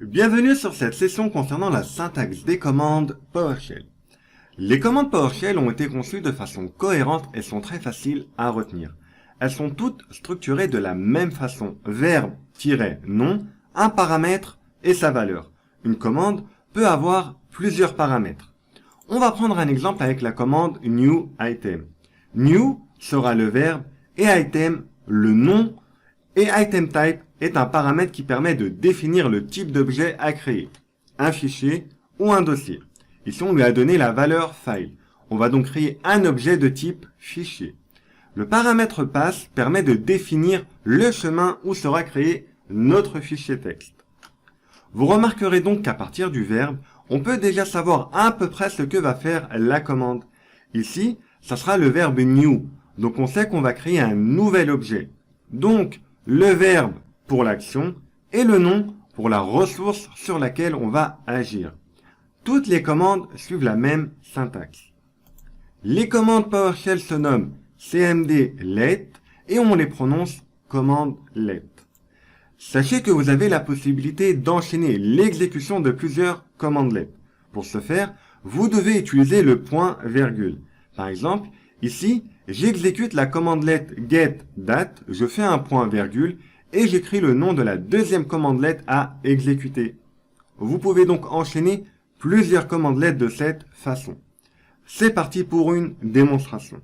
Bienvenue sur cette session concernant la syntaxe des commandes PowerShell. Les commandes PowerShell ont été conçues de façon cohérente et sont très faciles à retenir. Elles sont toutes structurées de la même façon, verbe-nom, un paramètre et sa valeur. Une commande peut avoir plusieurs paramètres. On va prendre un exemple avec la commande new item. New sera le verbe et item le nom, et item type est un paramètre qui permet de définir le type d'objet à créer, un fichier ou un dossier. Ici, on lui a donné la valeur file. On va donc créer un objet de type fichier. Le paramètre pass permet de définir le chemin où sera créé notre fichier texte. Vous remarquerez donc qu'à partir du verbe, on peut déjà savoir à peu près ce que va faire la commande. Ici, ça sera le verbe new. Donc on sait qu'on va créer un nouvel objet. Donc, le verbe pour l'action et le nom pour la ressource sur laquelle on va agir. Toutes les commandes suivent la même syntaxe. Les commandes PowerShell se nomment cmd let et on les prononce commande let. Sachez que vous avez la possibilité d'enchaîner l'exécution de plusieurs commandes let. Pour ce faire, vous devez utiliser le point virgule. Par exemple, ici, j'exécute la commande let getDate, je fais un point virgule et j'écris le nom de la deuxième commande let à exécuter. Vous pouvez donc enchaîner plusieurs commandes let de cette façon. C'est parti pour une démonstration.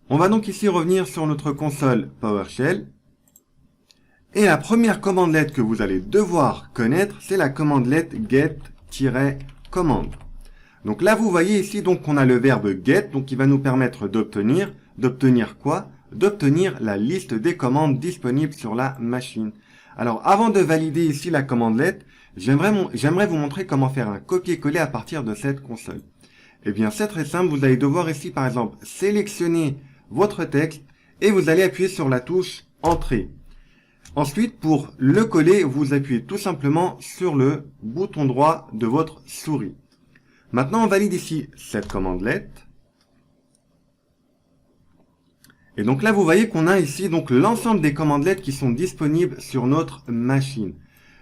On va donc ici revenir sur notre console PowerShell. Et la première commande let que vous allez devoir connaître, c'est la commande let get-commande. Donc là, vous voyez ici donc qu'on a le verbe get, donc qui va nous permettre d'obtenir quoi? D'obtenir la liste des commandes disponibles sur la machine. Alors, avant de valider ici la commande let, j'aimerais vous montrer comment faire un copier-coller à partir de cette console. Eh bien, c'est très simple. Vous allez devoir ici, par exemple, sélectionner votre texte et vous allez appuyer sur la touche Entrée. Ensuite, pour le coller, vous appuyez tout simplement sur le bouton droit de votre souris. Maintenant, on valide ici cette commande let. Et donc là, vous voyez qu'on a ici donc l'ensemble des commandes let qui sont disponibles sur notre machine.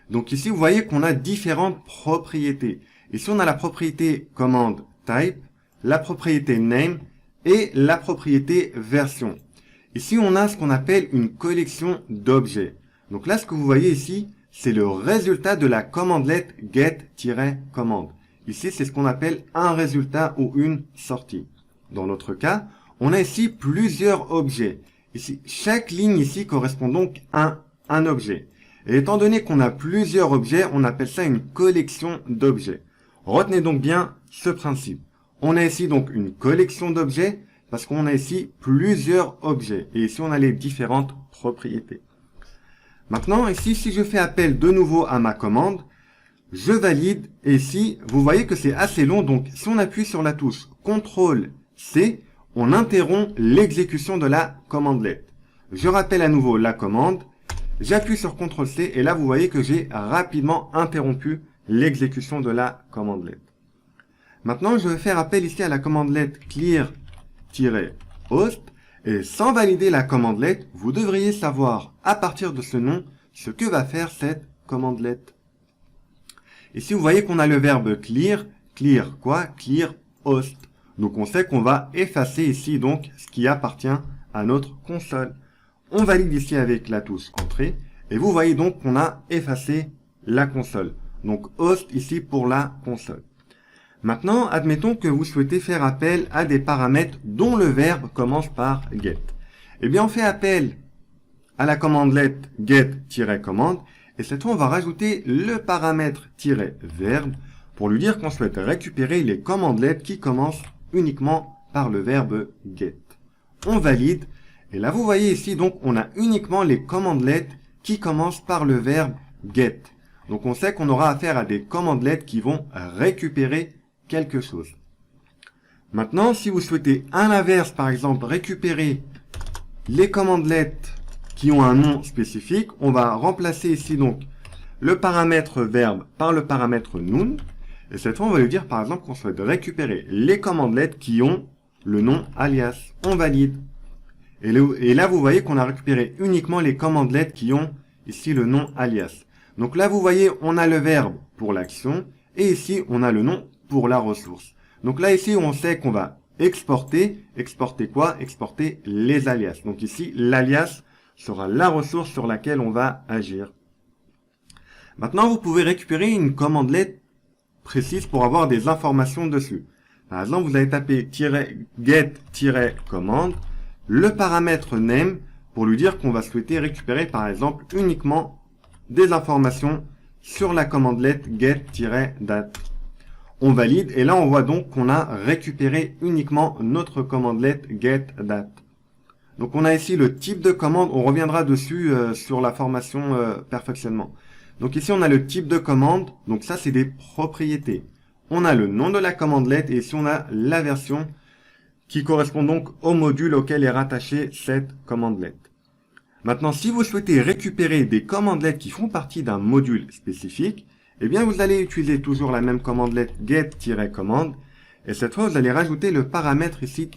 Donc ici, vous voyez qu'on a différentes propriétés. Ici, on a la propriété commande type, la propriété name et la propriété version. Ici, on a ce qu'on appelle une collection d'objets. Donc là, ce que vous voyez ici, c'est le résultat de la commande let get-commande. Ici, c'est ce qu'on appelle un résultat ou une sortie. Dans notre cas, on a ici plusieurs objets. Ici, chaque ligne ici correspond donc à un objet. Et étant donné qu'on a plusieurs objets, on appelle ça une collection d'objets. Retenez donc bien ce principe. On a ici donc une collection d'objets parce qu'on a ici plusieurs objets. Et ici, on a les différentes propriétés. Maintenant, ici, si je fais appel de nouveau à ma commande, je valide, et ici, vous voyez que c'est assez long, donc si on appuie sur la touche CTRL-C, on interrompt l'exécution de la commande let. Je rappelle à nouveau la commande, j'appuie sur CTRL-C, et là, vous voyez que j'ai rapidement interrompu l'exécution de la commande let. Maintenant, je vais faire appel ici à la commande let clear-host, et sans valider la commande let, vous devriez savoir, à partir de ce nom, ce que va faire cette commande let. Ici, vous voyez qu'on a le verbe clear. Clear quoi? Clear host. Donc, on sait qu'on va effacer ici, donc, ce qui appartient à notre console. On valide ici avec la touche Entrée. Et vous voyez donc qu'on a effacé la console. Donc, host ici pour la console. Maintenant, admettons que vous souhaitez faire appel à des paramètres dont le verbe commence par get. Eh bien, on fait appel à la commande let get-commande. Et cette fois, on va rajouter le paramètre -verbe pour lui dire qu'on souhaite récupérer les commandes let qui commencent uniquement par le verbe get. On valide. Et là, vous voyez ici, donc, on a uniquement les commandes let qui commencent par le verbe get. Donc, on sait qu'on aura affaire à des commandes let qui vont récupérer quelque chose. Maintenant, si vous souhaitez à l'inverse, par exemple, récupérer les commandes let qui ont un nom spécifique, on va remplacer ici donc le paramètre verbe par le paramètre noun. Et cette fois, on va lui dire par exemple qu'on souhaite récupérer les commandes let qui ont le nom alias. On valide. Et là, vous voyez qu'on a récupéré uniquement les commandes let qui ont ici le nom alias. Donc là, vous voyez, on a le verbe pour l'action, et ici, on a le nom pour la ressource. Donc là, ici, on sait qu'on va exporter. Exporter quoi? Exporter les alias. Donc ici, l'alias sera la ressource sur laquelle on va agir. Maintenant, vous pouvez récupérer une commandelet précise pour avoir des informations dessus. Par exemple, vous allez taper -get-commande, le paramètre name, pour lui dire qu'on va souhaiter récupérer, par exemple, uniquement des informations sur la commandelet get-date. On valide, et là, on voit donc qu'on a récupéré uniquement notre commandelet get-date. Donc, on a ici le type de commande, on reviendra dessus sur la formation perfectionnement. Donc ici, on a le type de commande, donc ça, c'est des propriétés. On a le nom de la commandelet, et ici, on a la version qui correspond donc au module auquel est rattachée cette commandelet. Maintenant, si vous souhaitez récupérer des commandelets qui font partie d'un module spécifique, eh bien, vous allez utiliser toujours la même commandelet get-commande, et cette fois, vous allez rajouter le paramètre ici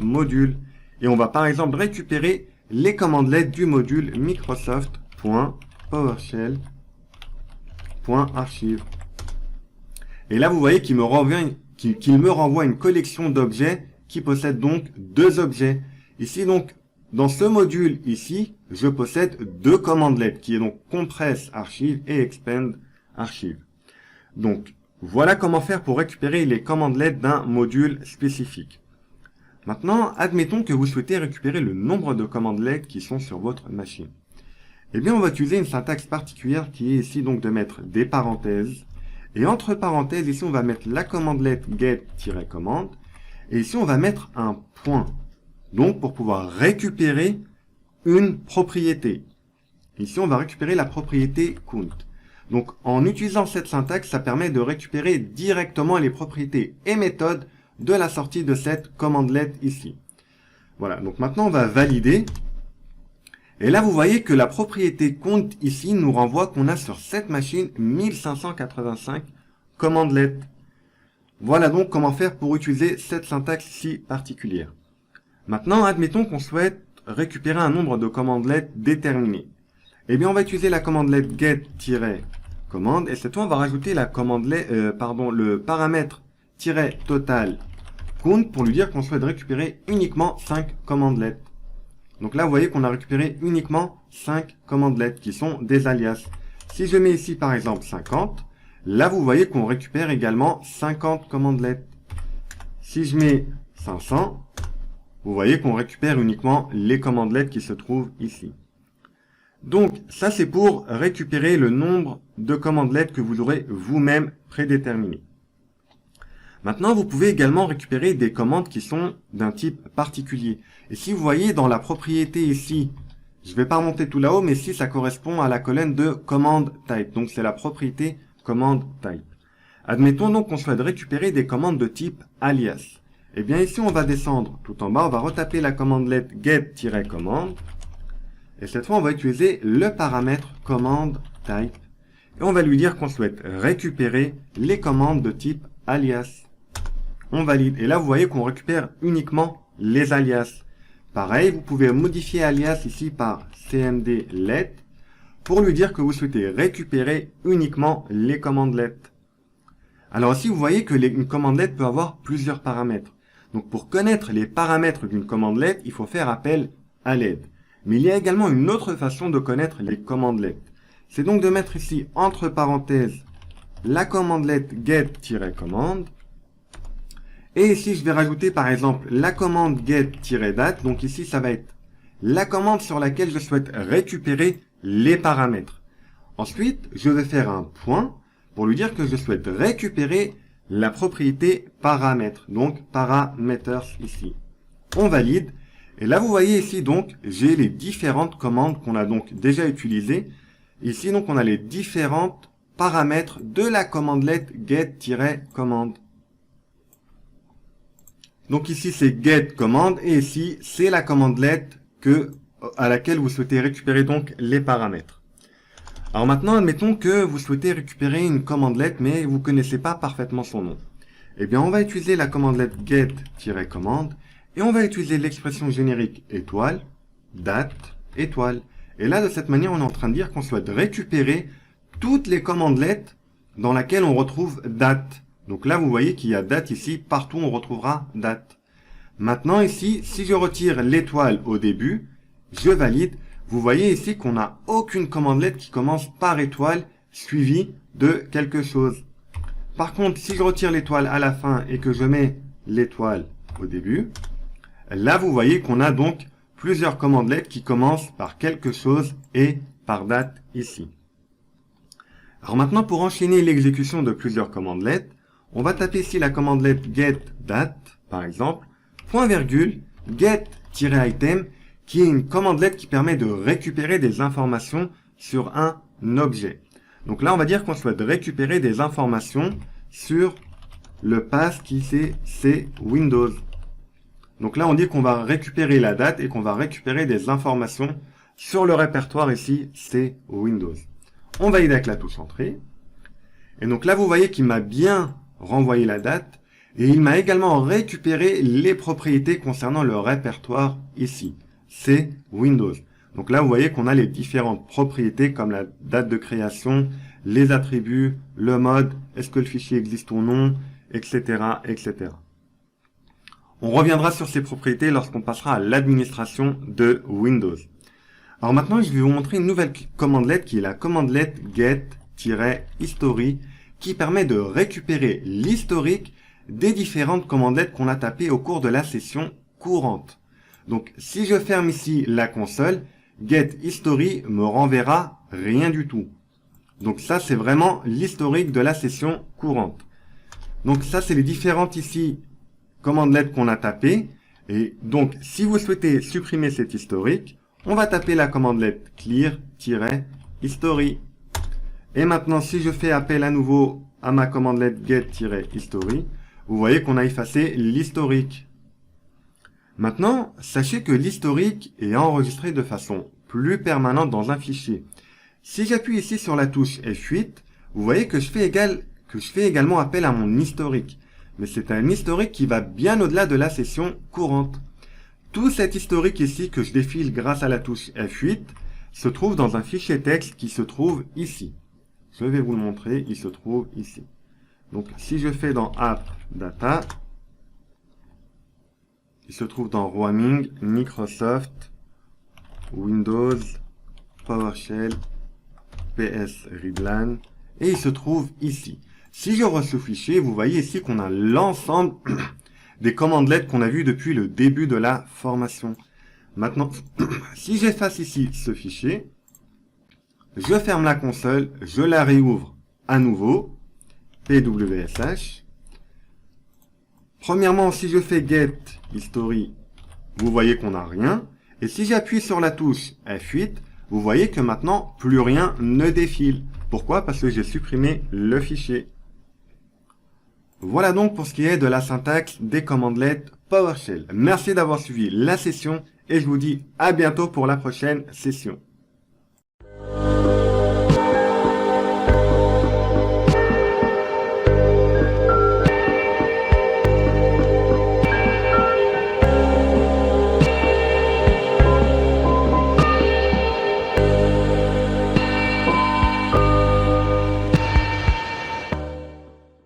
-module. Et on va par exemple récupérer les commandelets du module Microsoft.PowerShell.archive. Et là, vous voyez qu'il me renvoie une collection d'objets qui possède donc deux objets. Ici, donc, dans ce module ici, je possède deux commandelets, qui est donc compress archive et expand archive. Donc, voilà comment faire pour récupérer les commandelets d'un module spécifique. Maintenant, admettons que vous souhaitez récupérer le nombre de commandelets qui sont sur votre machine. Eh bien, on va utiliser une syntaxe particulière qui est ici donc de mettre des parenthèses. Et entre parenthèses, ici, on va mettre la commandelet get-commande. Et ici, on va mettre un point. Donc, pour pouvoir récupérer une propriété. Ici, on va récupérer la propriété count. Donc, en utilisant cette syntaxe, ça permet de récupérer directement les propriétés et méthodes de la sortie de cette commandelet ici. Voilà, donc maintenant, on va valider. Et là, vous voyez que la propriété count ici nous renvoie qu'on a sur cette machine 1585 commandelets. Voilà donc comment faire pour utiliser cette syntaxe ici particulière. Maintenant, admettons qu'on souhaite récupérer un nombre de commandelets déterminé. Eh bien, on va utiliser la commandelet get-commande, et cette fois, on va rajouter la le paramètre -total count pour lui dire qu'on souhaite récupérer uniquement 5 commandelets. Donc là, vous voyez qu'on a récupéré uniquement 5 commandelets qui sont des alias. Si je mets ici, par exemple, 50, là, vous voyez qu'on récupère également 50 commandelets. Si je mets 500, vous voyez qu'on récupère uniquement les commandelets qui se trouvent ici. Donc, ça, c'est pour récupérer le nombre de commandelets que vous aurez vous-même prédéterminé. Maintenant, vous pouvez également récupérer des commandes qui sont d'un type particulier. Et si vous voyez dans la propriété ici, je ne vais pas remonter tout là-haut, mais ici, ça correspond à la colonne de command type. Donc, c'est la propriété command type. Admettons donc qu'on souhaite récupérer des commandes de type alias. Eh bien, ici, on va descendre tout en bas, on va retaper la commandelet get-commande. Et cette fois, on va utiliser le paramètre command type. Et on va lui dire qu'on souhaite récupérer les commandes de type alias. On valide. Et là, vous voyez qu'on récupère uniquement les alias. Pareil, vous pouvez modifier alias ici par cmd-let pour lui dire que vous souhaitez récupérer uniquement les commandelets. Alors ici, vous voyez que une commandelet peut avoir plusieurs paramètres. Donc, pour connaître les paramètres d'une commandelet, il faut faire appel à l'aide. Mais il y a également une autre façon de connaître les commandelets. C'est donc de mettre ici, entre parenthèses, la commandelet get-commande. Et ici, je vais rajouter par exemple la commande get-date. Donc ici, ça va être la commande sur laquelle je souhaite récupérer les paramètres. Ensuite, je vais faire un point pour lui dire que je souhaite récupérer la propriété paramètre. Donc parameters ici. On valide. Et là, vous voyez ici donc, j'ai les différentes commandes qu'on a donc déjà utilisées. Ici, donc, on a les différentes paramètres de la commandelet get-commande. Donc ici, c'est get-commande et ici, c'est la commandelet à laquelle vous souhaitez récupérer donc les paramètres. Alors maintenant, admettons que vous souhaitez récupérer une commandelet, mais vous ne connaissez pas parfaitement son nom. Eh bien, on va utiliser la commandelet get-commande et on va utiliser l'expression générique étoile, date, étoile. Et là, de cette manière, on est en train de dire qu'on souhaite récupérer toutes les commandes-lettres dans lesquelles on retrouve date. Donc là, vous voyez qu'il y a date ici. Partout, on retrouvera date. Maintenant, ici, si je retire l'étoile au début, je valide. Vous voyez ici qu'on n'a aucune commande-lettre qui commence par étoile suivie de quelque chose. Par contre, si je retire l'étoile à la fin et que je mets l'étoile au début, là, vous voyez qu'on a donc plusieurs commandes-lettres qui commencent par quelque chose et par date ici. Alors maintenant, pour enchaîner l'exécution de plusieurs commandes-lettres, on va taper ici la commande-lettre getDate, par exemple, point virgule, get-item, qui est une commande-lettre qui permet de récupérer des informations sur un objet. Donc là, on va dire qu'on souhaite récupérer des informations sur le pass qui c'est Windows. Donc là, on dit qu'on va récupérer la date et qu'on va récupérer des informations sur le répertoire ici, c'est Windows. On valide avec la touche Entrée. Et donc là, vous voyez qu'il m'a bien renvoyé la date et il m'a également récupéré les propriétés concernant le répertoire ici, c'est Windows. Donc là, vous voyez qu'on a les différentes propriétés comme la date de création, les attributs, le mode, est-ce que le fichier existe ou non, etc., etc. On reviendra sur ces propriétés lorsqu'on passera à l'administration de Windows. Alors maintenant, je vais vous montrer une nouvelle commande-lettre qui est la commande-lettre get-history qui permet de récupérer l'historique des différentes commandes-lettres qu'on a tapées au cours de la session courante. Donc, si je ferme ici la console, getHistory me renverra rien du tout. Donc ça, c'est vraiment l'historique de la session courante. Donc ça, c'est les différentes ici commandes-lettres qu'on a tapées. Et donc, si vous souhaitez supprimer cet historique, on va taper la commande-lettre clear-history. Et maintenant, si je fais appel à nouveau à ma commande-lettre get-history, vous voyez qu'on a effacé l'historique. Maintenant, sachez que l'historique est enregistré de façon plus permanente dans un fichier. Si j'appuie ici sur la touche F8, vous voyez que je fais également appel à mon historique. Mais c'est un historique qui va bien au-delà de la session courante. Tout cet historique ici que je défile grâce à la touche F8 se trouve dans un fichier texte qui se trouve ici. Je vais vous le montrer, il se trouve ici. Donc si je fais dans App Data, il se trouve dans Roaming, Microsoft, Windows, PowerShell, PS Readline, et il se trouve ici. Si je ouvre ce fichier, vous voyez ici qu'on a l'ensemble des commandes-lettres qu'on a vues depuis le début de la formation. Maintenant, si j'efface ici ce fichier, je ferme la console, je la réouvre à nouveau, PWSH. Premièrement, si je fais Get History, vous voyez qu'on n'a rien. Et si j'appuie sur la touche F8, vous voyez que maintenant, plus rien ne défile. Pourquoi? Parce que j'ai supprimé le fichier. Voilà donc pour ce qui est de la syntaxe des commandes-lettres PowerShell. Merci d'avoir suivi la session et je vous dis à bientôt pour la prochaine session.